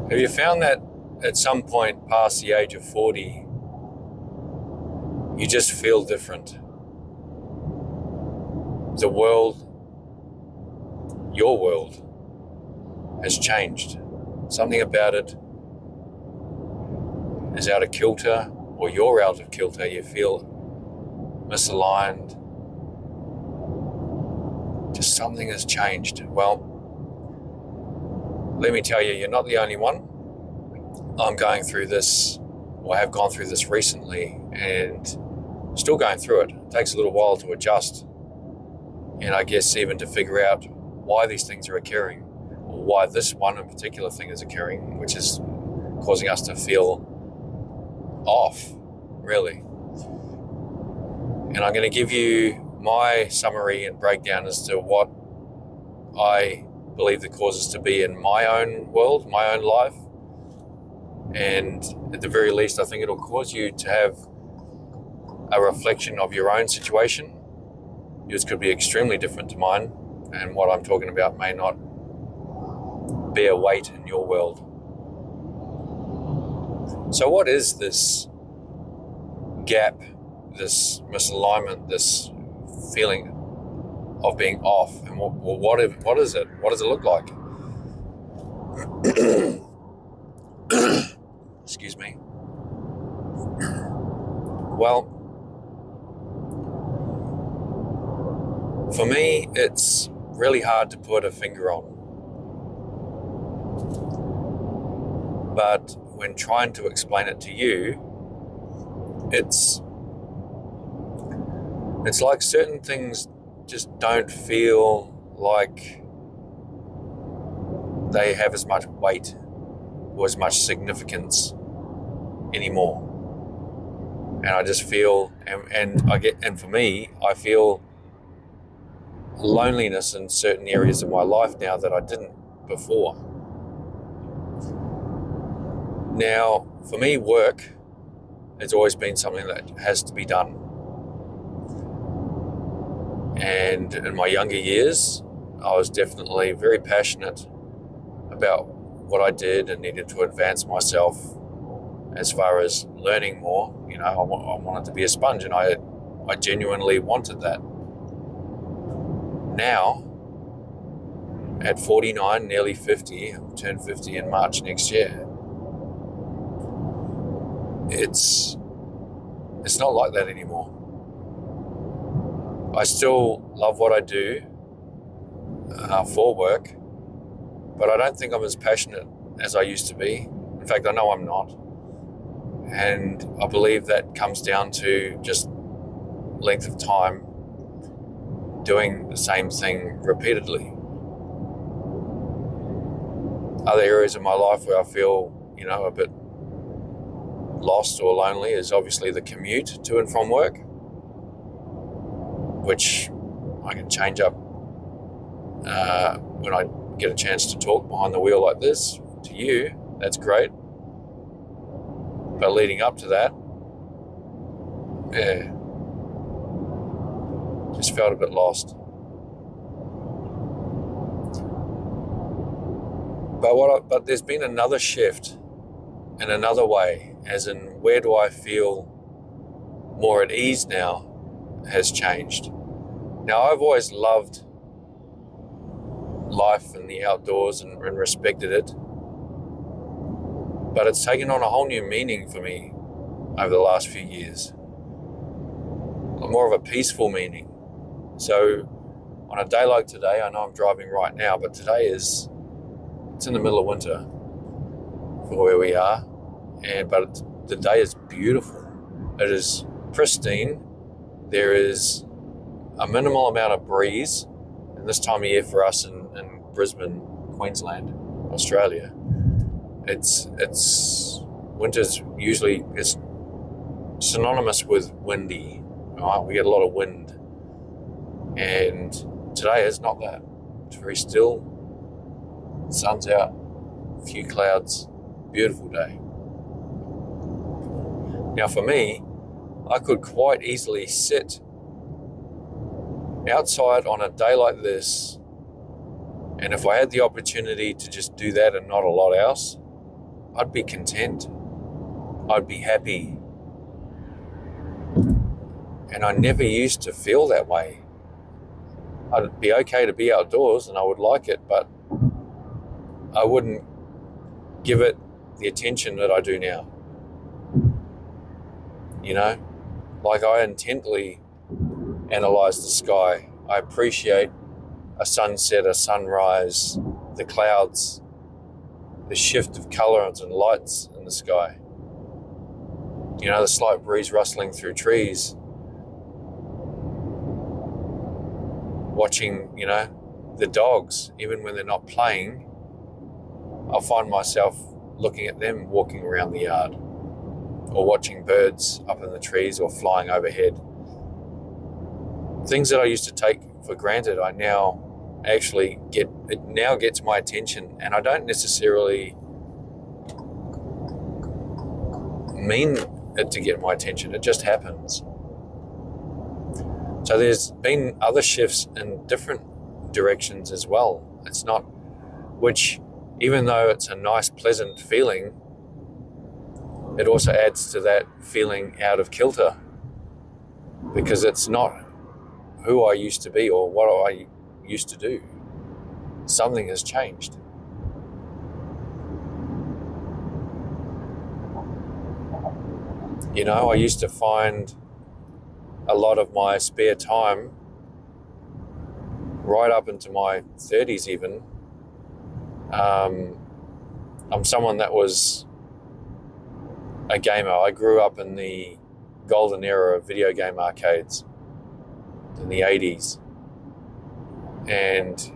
Have you found that at some point past the age of 40, you just feel different? The world, your world, has changed. Something about it is out of kilter, or you're out of kilter. You feel misaligned. Just something has changed. Well, let me tell you, you're not the only one. I'm going through this, or have gone through this recently, and still going through it. It takes a little while to adjust, and I guess even to figure out why these things are occurring, or why this one in particular thing is occurring, which is causing us to feel off, really. And I'm going to give you my summary and breakdown as to what I believe the causes to be in my own world, my own life. And at the very least, I think it'll cause you to have a reflection of your own situation. Yours could be extremely different to mine, and what I'm talking about may not bear weight in your world. So what is this gap, this misalignment, this feeling of being off, and what is it? What does it look like? Excuse me. Well, for me, it's really hard to put a finger on. But when trying to explain it to you, it's like certain things just don't feel like they have as much weight or as much significance anymore. And I just feel, and for me, I feel loneliness in certain areas of my life now that I didn't before. Now, for me, work has always been something that has to be done. And in my younger years, I was definitely very passionate about what I did and needed to advance myself as far as learning more. You know, I wanted to be a sponge, and I genuinely wanted that. Now, at 49, nearly 50, I'll turn 50 in March next year, it's not like that anymore. I still love what I do for work, but I don't think I'm as passionate as I used to be. In fact, I know I'm not. And I believe that comes down to just length of time doing the same thing repeatedly. Other areas of my life where I feel, a bit lost or lonely is obviously the commute to and from work, which I can change up when I get a chance to talk behind the wheel like this to you. That's great. But leading up to that, just felt a bit lost. But there's been another shift in another way, as in where do I feel more at ease now has changed. Now, I've always loved life and the outdoors and respected it, but it's taken on a whole new meaning for me over the last few years. More of a peaceful meaning. So on a day like today, I know I'm driving right now, but today it's in the middle of winter for where we are, but the day is beautiful. It is pristine. There is a minimal amount of breeze, and this time of year for us in Brisbane, Queensland, Australia, it's winter's usually is synonymous with windy. Right? We get a lot of wind, and today is not that. It's very still. The sun's out, a few clouds, beautiful day. Now for me, I could quite easily sit outside on a day like this, and if I had the opportunity to just do that and not a lot else, I'd be content. I'd be happy. And I never used to feel that way. I'd be okay to be outdoors and I would like it, but I wouldn't give it the attention that I do now. You know, like I intently analyze the sky. I appreciate a sunset, a sunrise, the clouds, the shift of colours and lights in the sky. You know, the slight breeze rustling through trees. Watching, you know, the dogs, even when they're not playing, I'll find myself looking at them walking around the yard, or watching birds up in the trees or flying overhead. Things that I used to take for granted, I now actually it now gets my attention, and I don't necessarily mean it to get my attention. It just happens. So there's been other shifts in different directions as well. It's not, which even though it's a nice, pleasant feeling, it also adds to that feeling out of kilter, because it's not who I used to be or what I used to do. Something has changed. You know, I used to find a lot of my spare time, right up into my 30s even. I'm someone that was a gamer. I grew up in the golden era of video game arcades in the 80s. And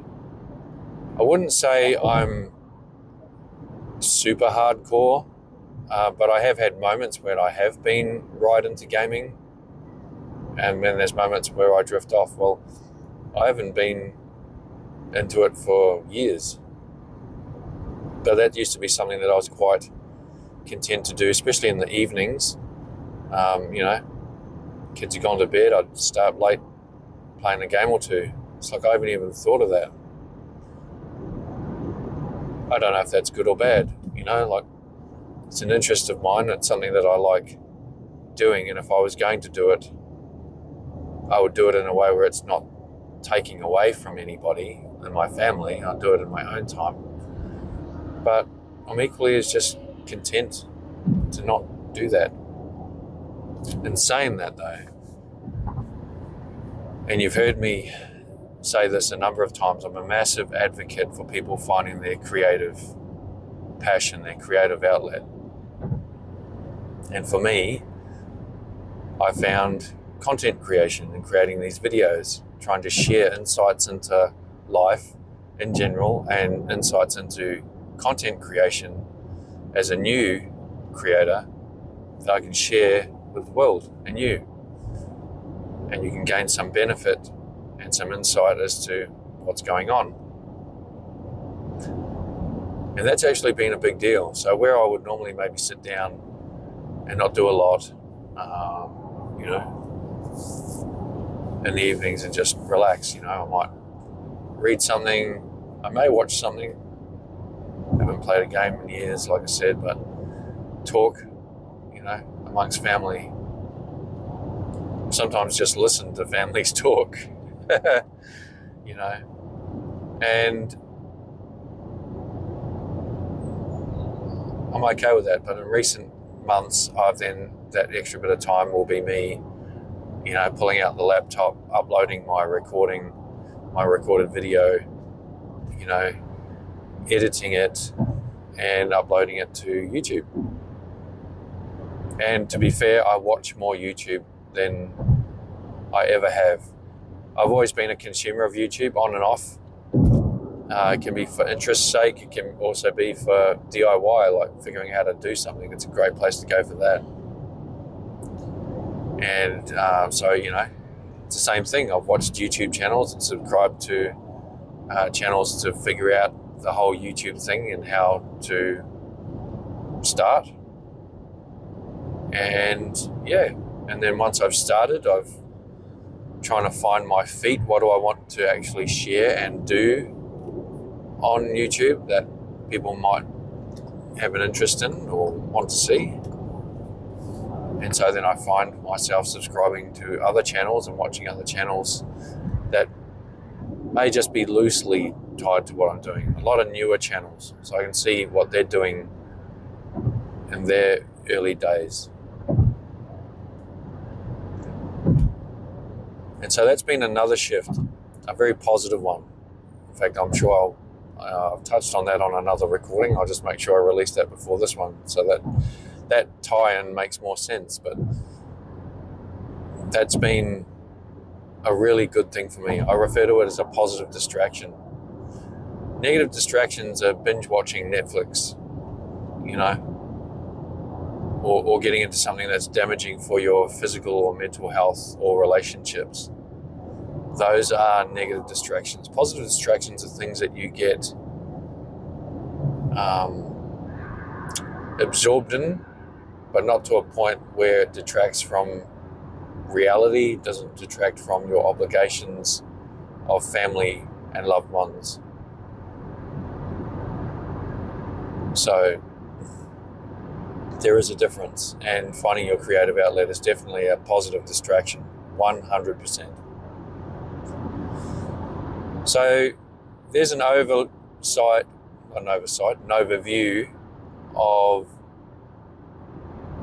I wouldn't say I'm super hardcore, but I have had moments where I have been right into gaming. And then there's moments where I drift off. Well, I haven't been into it for years. But that used to be something that I was quite content to do, especially in the evenings. You know, kids had gone to bed, I'd stay up late playing a game or two. It's like I haven't even thought of that. I don't know if that's good or bad. You know, like, it's an interest of mine. It's something that I like doing. And if I was going to do it, I would do it in a way where it's not taking away from anybody in my family. I'll do it in my own time. But I'm equally as just content to not do that. In saying that though, and you've heard me say this a number of times, I'm a massive advocate for people finding their creative passion, their creative outlet. And for me, I found content creation and creating these videos, trying to share insights into life in general and insights into content creation as a new creator that I can share with the world and you. And you can gain some benefit and some insight as to what's going on. And that's actually been a big deal. So where I would normally maybe sit down and not do a lot, you know, in the evenings and just relax, you know, I might read something, I may watch something. I haven't played a game in years, like I said, but talk, you know, amongst family. Sometimes just listen to families talk, you know, and I'm okay with that. But in recent months, that extra bit of time will be me, you know, pulling out the laptop, uploading my recorded video, you know, editing it and uploading it to YouTube. And to be fair, I watch more YouTube than I ever have. I've always been a consumer of YouTube on and off. It can be for interest's sake. It can also be for DIY, like figuring out how to do something. It's a great place to go for that. And so, you know, it's the same thing. I've watched YouTube channels and subscribed to channels to figure out the whole YouTube thing and how to start. And yeah, and then once I've started, I've trying to find my feet. What do I want to actually share and do on YouTube that people might have an interest in or want to see. And so then I find myself subscribing to other channels and watching other channels that may just be loosely tied to what I'm doing. A lot of newer channels, so I can see what they're doing in their early days. And so that's been another shift, a very positive one. In fact, I'm sure I've touched on that on another recording. I'll just make sure I release that before this one so that tie-in makes more sense. But that's been a really good thing for me. I refer to it as a positive distraction. Negative distractions are binge watching Netflix, or getting into something that's damaging for your physical or mental health or relationships. Those are negative distractions. Positive distractions are things that you get absorbed in, but not to a point where it detracts from reality, doesn't detract from your obligations of family and loved ones. So there is a difference, and finding your creative outlet is definitely a positive distraction, 100%. So there's an overview of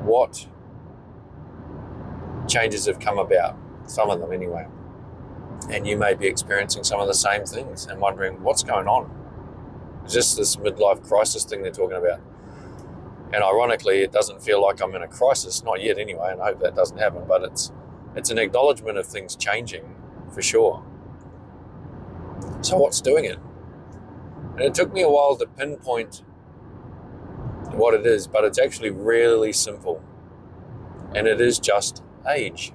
what changes have come about, some of them anyway. And you may be experiencing some of the same things and wondering what's going on. Is this midlife crisis thing they're talking about? And ironically, it doesn't feel like I'm in a crisis, not yet anyway, and I hope that doesn't happen, but it's an acknowledgement of things changing for sure. So what's doing it? And it took me a while to pinpoint what it is, but it's actually really simple. And it is just age.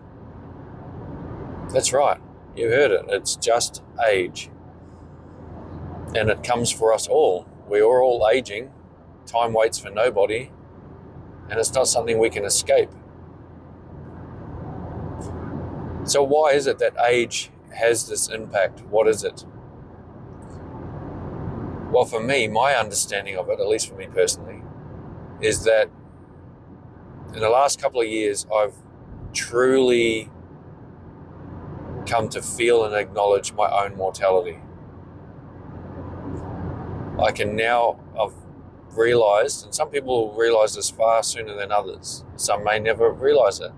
That's right. You heard it. It's just age. And it comes for us all. We are all aging. Time waits for nobody. And it's not something we can escape. So why is it that age has this impact? What is it? Well, for me, my understanding of it, at least for me personally, is that in the last couple of years, I've truly come to feel and acknowledge my own mortality. I've realized, and some people will realize this far sooner than others. Some may never realize it.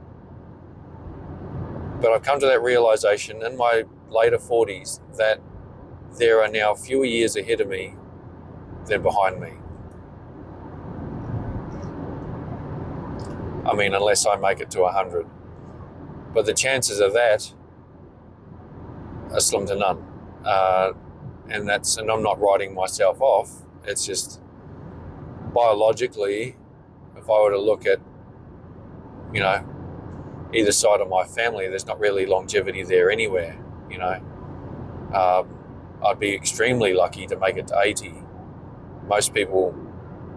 But I've come to that realization in my later 40s that there are now fewer years ahead of me than behind me. I mean, unless I make it to 100. But the chances of that are slim to none. And I'm not writing myself off. It's just biologically, if I were to look at, either side of my family, there's not really longevity there anywhere, I'd be extremely lucky to make it to 80. Most people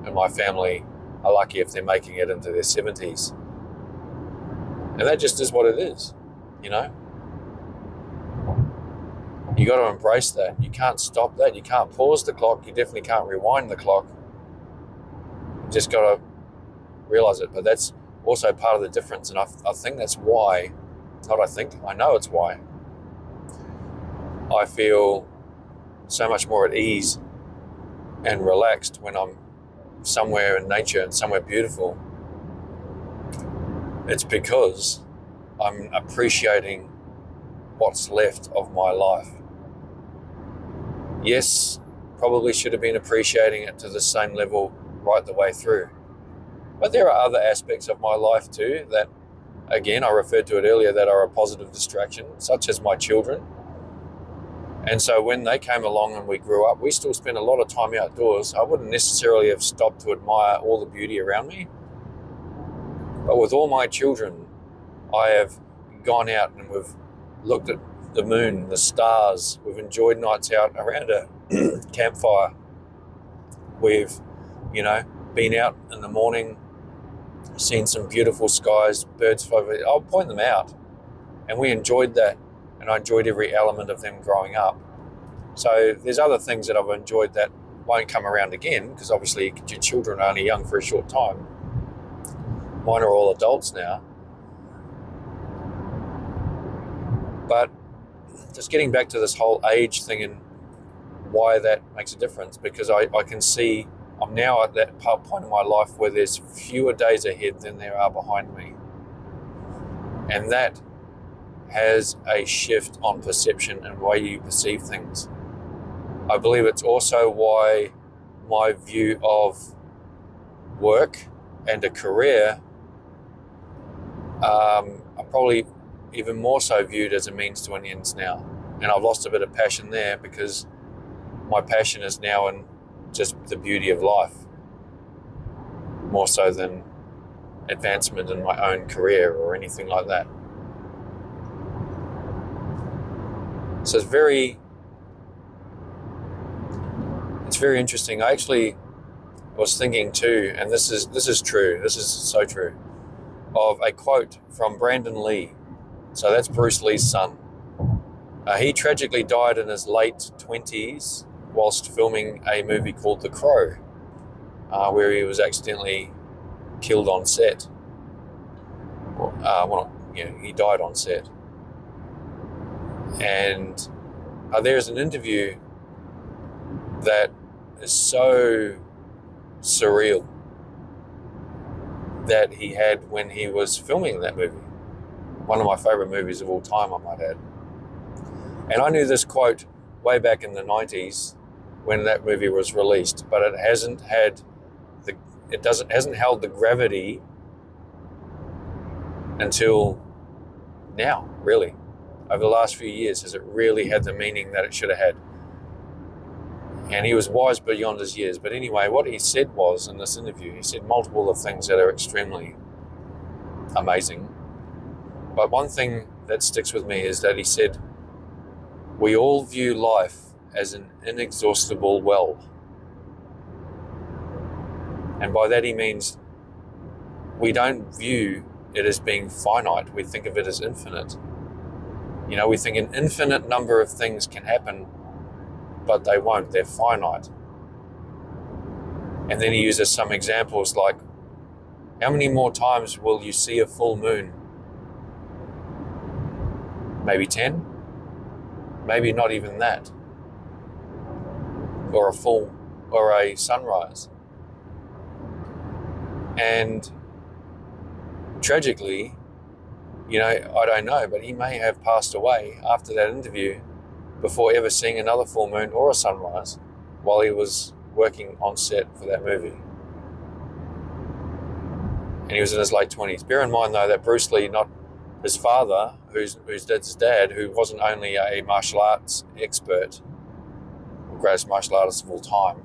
in my family are lucky if they're making it into their 70s. And that just is what it is, You got to embrace that. You can't stop that. You can't pause the clock. You definitely can't rewind the clock. You just got to realize it. But that's also part of the difference. And I think that's why, I know it's why I feel so much more at ease and relaxed when I'm somewhere in nature and somewhere beautiful. It's because I'm appreciating what's left of my life. Yes, probably should have been appreciating it to the same level right the way through. But there are other aspects of my life too that, again, I referred to it earlier, that are a positive distraction, such as my children. And so when they came along and we grew up, we still spent a lot of time outdoors. I wouldn't necessarily have stopped to admire all the beauty around me. But with all my children, I have gone out and we've looked at the moon, the stars. We've enjoyed nights out around a campfire. We've, been out in the morning, seen some beautiful skies, birds flying. I'll point them out. And we enjoyed that. And I enjoyed every element of them growing up. So there's other things that I've enjoyed that won't come around again, because obviously your children are only young for a short time. Mine are all adults now. But just getting back to this whole age thing and why that makes a difference, because I can see I'm now at that point in my life where there's fewer days ahead than there are behind me. And that has a shift on perception and the way you perceive things. I believe it's also why my view of work and a career are probably even more so viewed as a means to an end now. And I've lost a bit of passion there, because my passion is now in just the beauty of life, more so than advancement in my own career or anything like that. So it's very interesting. I actually was thinking too, and this is true, this is so true, of a quote from Brandon Lee. So that's Bruce Lee's son. He tragically died in his late 20s whilst filming a movie called The Crow, where he was accidentally killed on set. He died on set. And there's an interview that is so surreal that he had when he was filming that movie. One of my favorite movies of all time, I might add. And I knew this quote way back in the 90s when that movie was released, but it hasn't held the gravity until now, really. Over the last few years, has it really had the meaning that it should have had? And he was wise beyond his years. But anyway, what he said was, in this interview, he said multiple of things that are extremely amazing. But one thing that sticks with me is that he said, we all view life as an inexhaustible well. And by that he means we don't view it as being finite. We think of it as infinite. We think an infinite number of things can happen, but they won't. They're finite. And then he uses some examples like, how many more times will you see a full moon? Maybe 10? Maybe not even that. Or a sunrise. And tragically, I don't know, but he may have passed away after that interview before ever seeing another full moon or a sunrise while he was working on set for that movie. And he was in his late 20s. Bear in mind, though, that Bruce Lee, not his father, who's his dad, who wasn't only a martial arts expert, the greatest martial artist of all time,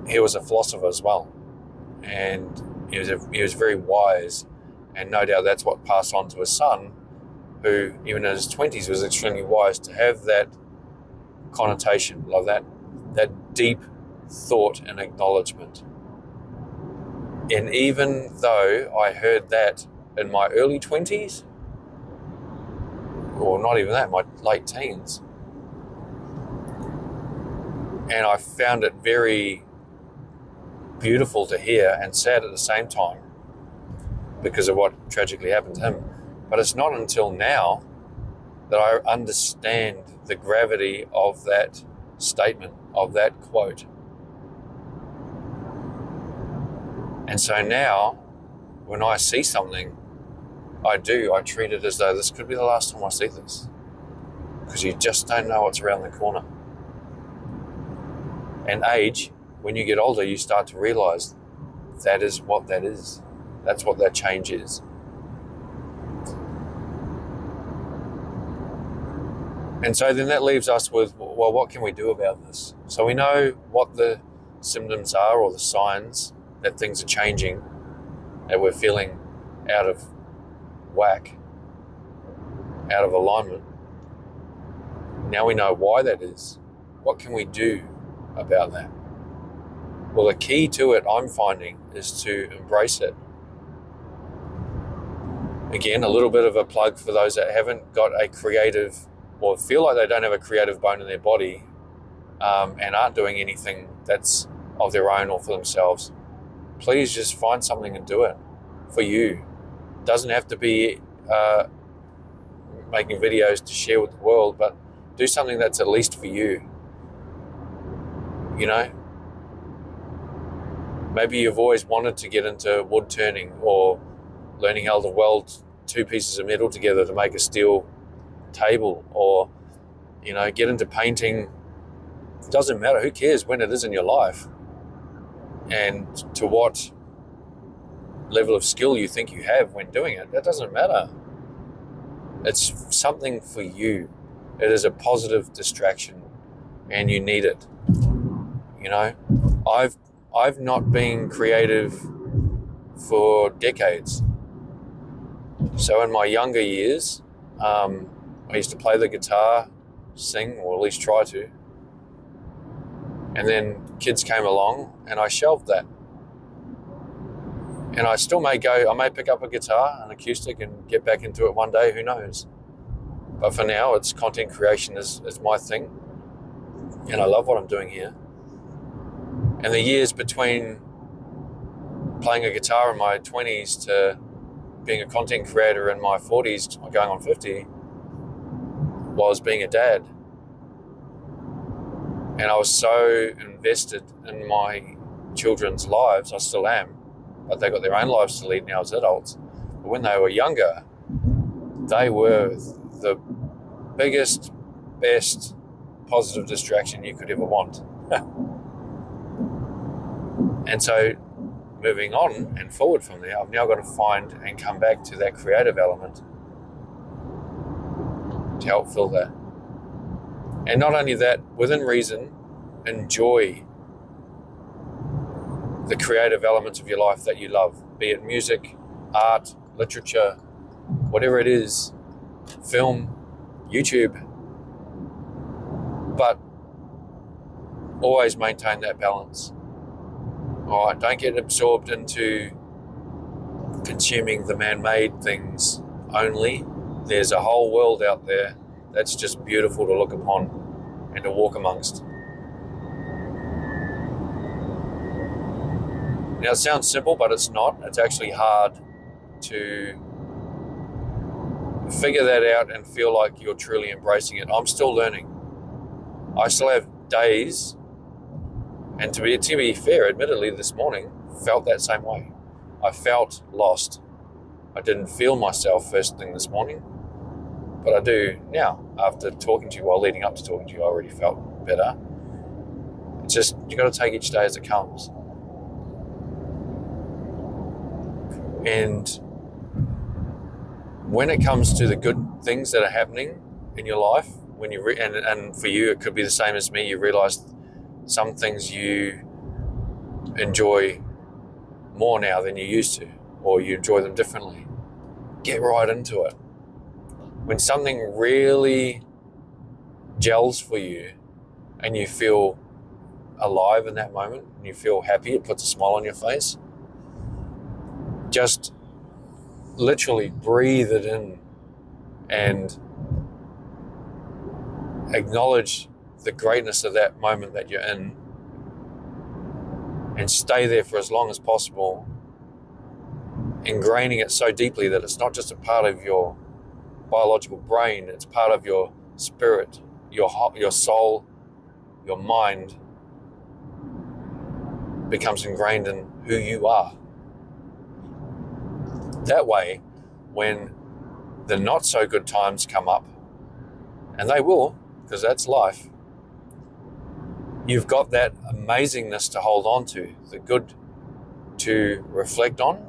he was a philosopher as well. And he was very wise, and no doubt that's what passed on to his son, who even in his 20s was extremely wise, to have that connotation of that deep thought and acknowledgement. And even though I heard that in my early 20s, or not even that, my late teens, and I found it very beautiful to hear and sad at the same time because of what tragically happened to him. But it's not until now that I understand the gravity of that statement, of that quote. And so now, when I see something, I treat it as though this could be the last time I see this, because you just don't know what's around the corner. And age, when you get older, you start to realize that is what that is. That's what that change is. And so then that leaves us with, well, what can we do about this? So we know what the symptoms are, or the signs that things are changing, that we're feeling out of whack, out of alignment. Now we know why that is. What can we do about that? Well, the key to it, I'm finding, is to embrace it. Again, a little bit of a plug for those that haven't got a creative, or feel like they don't have a creative bone in their body. and aren't doing anything that's of their own or for themselves, please just find something and do it for you. It doesn't have to be making videos to share with the world, but do something that's at least for you. You know, maybe you've always wanted to get into wood turning or learning how to weld two pieces of metal together to make a steel table, or, you know, get into painting. It doesn't matter. Who cares when it is in your life and to what level of skill you think you have when doing it. That doesn't matter. It's something for you. It is a positive distraction and you need it. You know, I've not been creative for decades. So in my younger years, I used to play the guitar, sing, or at least try to. And then kids came along and I shelved that. And I still may pick up a guitar, an acoustic, and get back into it one day, who knows. But for now, it's content creation is my thing. And I love what I'm doing here. And the years between playing a guitar in my 20s to being a content creator in my 40s, going on 50, was being a dad. And I was so invested in my children's lives. I still am, but they've got their own lives to lead now as adults. But when they were younger, they were the biggest, best positive distraction you could ever want. And so moving on and forward from there, I've now got to find and come back to that creative element to help fill that. And not only that, within reason, enjoy the creative elements of your life that you love, be it music, art, literature, whatever it is, film, YouTube. But always maintain that balance. All right, don't get absorbed into consuming the man-made things only. There's a whole world out there that's just beautiful to look upon and to walk amongst. Now, it sounds simple, but it's not. It's actually hard to figure that out and feel like you're truly embracing it. I'm still learning. I still have days, and to be fair, admittedly, this morning felt that same way. I felt lost. I didn't feel myself first thing this morning, but I do now. After talking to you, while leading up to talking to you, I already felt better. It's just, you got to take each day as it comes. And when it comes to the good things that are happening in your life, when you and for you, it could be the same as me. You realize some things you enjoy more now than you used to, or you enjoy them differently. Get right into it. When something really gels for you and you feel alive in that moment and you feel happy, it puts a smile on your face, just literally breathe it in and acknowledge the greatness of that moment that you're in and stay there for as long as possible, ingraining it so deeply that it's not just a part of your biological brain, it's part of your spirit, your soul, your mind becomes ingrained in who you are. That way, when the not so good times come up, and they will, because that's life, you've got that amazingness to hold on to, the good to reflect on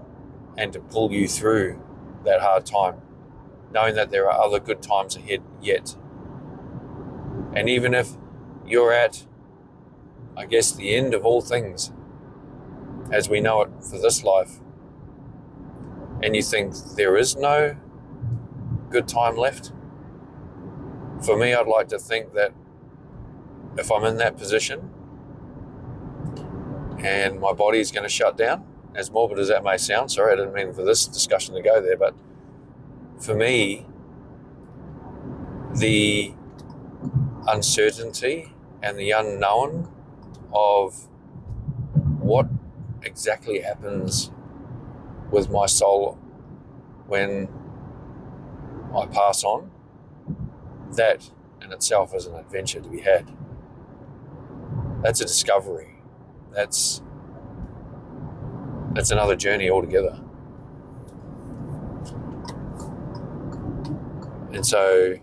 and to pull you through that hard time, knowing that there are other good times ahead yet. And even if you're at, I guess, the end of all things as we know it for this life, and you think there is no good time left, for me, I'd like to think that if I'm in that position and my body is going to shut down, as morbid as that may sound, sorry, I didn't mean for this discussion to go there, but for me, the uncertainty and the unknown of what exactly happens with my soul when I pass on, that in itself is an adventure to be had. That's a discovery. That's another journey altogether. And so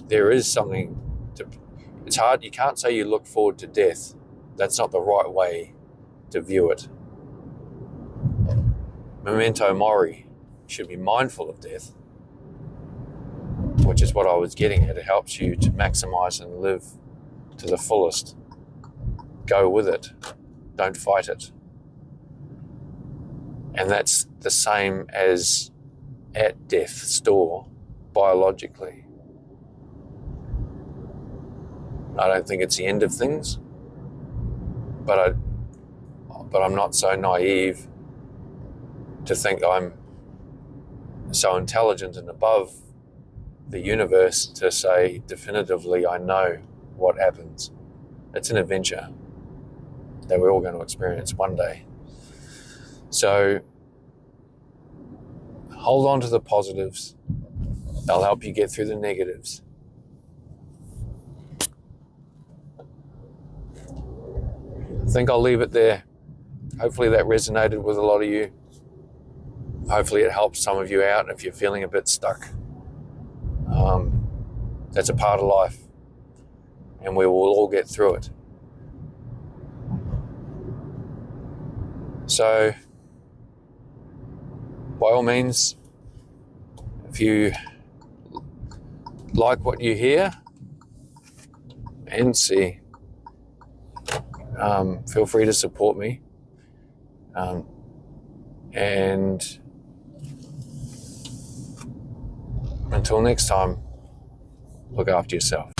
there is something it's hard, you can't say you look forward to death. That's not the right way to view it. Memento mori, should be mindful of death, which is what I was getting at. It helps you to maximize and live to the fullest. Go with it. Don't fight it. And that's the same as at death's door, biologically. I don't think it's the end of things, but I'm not so naive to think I'm so intelligent and above the universe to say definitively I know what happens. It's an adventure that we're all going to experience one day. So hold on to the positives. They'll help you get through the negatives. I think I'll leave it there. Hopefully that resonated with a lot of you. Hopefully it helps some of you out if you're feeling a bit stuck. That's a part of life, and we will all get through it. So, by all means, if you like what you hear and see, feel free to support me. And until next time, look after yourself.